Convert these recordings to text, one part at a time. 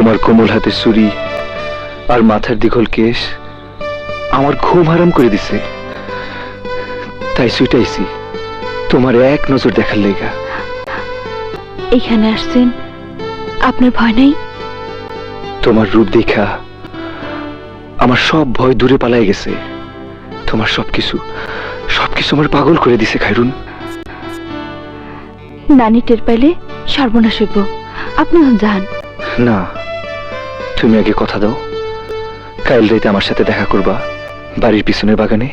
তোমার কোমল হাতে ছুরি আর মাথার দীঘল কেশ আমার ঘুম হারাম করে দিছে। তাই ছুটাইছি তোমার এক নজর দেখার লেগা। এখানে আসছেন, আপনার ভয় নাই? তোমার রূপ দেখা আমার সব ভয় দূরে পালাই গেছে। তোমার সবকিছু আমার পাগল করে দিছে খায়রুন। নানি টের পাইলে সর্বনাশ হইব। আপনি যান না, তুমি আগে কথা দাও, কাল রাইতে আমার সাথে দেখা করবা বাড়ির পিছনের বাগানে।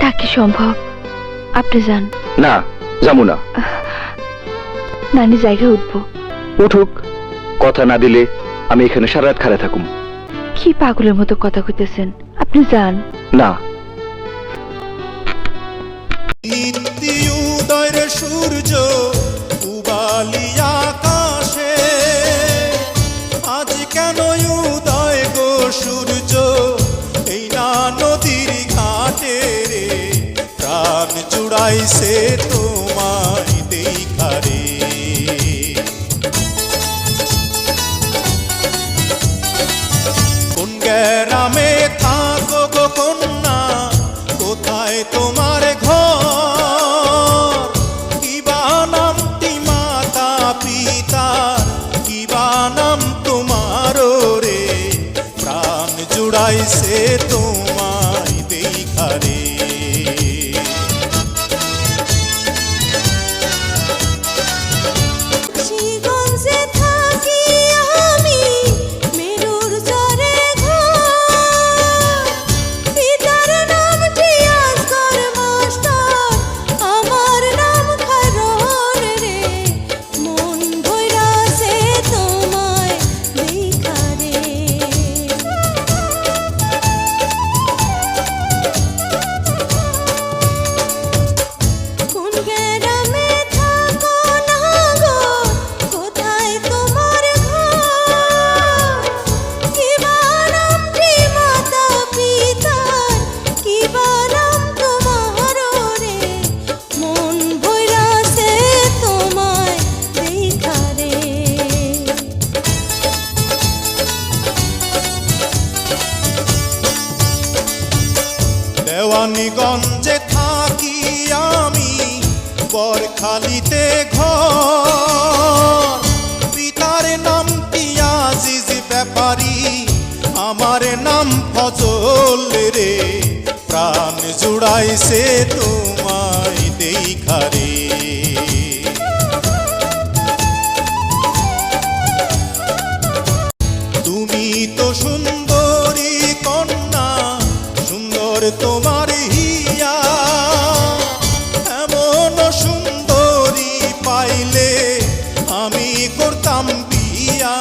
তা কি সম্ভব? আপনি যান। না, যাবো না। নানি জায়গায় উঠবো। উঠুক, কথা না দিলে আমি এখানে সারা রাত খাড়া থাকুম। কি পাগলের মতো কথা কইতেছেন? আপনি যান। না। উদয়ের সূর্য উবালি আকাশে, আজ কেন উদয় গো সূর্য এই না নদীর ঘাটে রে, প্রাণ জুড়াইছে তোমায় দেখা রে। কোন গ্রামে থাকো গো কন্যা, কোথায় তোমার ঘর, কিবা নামটি মাতা পিতার, কিবা নাম তোমার রে, প্রাণ জুড়াইছে তোমায় দেখা রে। দেওয়ানীগঞ্জে থাকি আমি, বরখালিতে ঘর, পিতার নাম আজিজ ব্যাপারী, আমার নাম ফজল রে, প্রাণ জুড়াইছে তোমায় দেখা রে। তুমি তো সুন্দরী কন্যা, সুন্দর তোমার হিয়া, এমন সুন্দরী পাইলে আমি করতাম বিয়া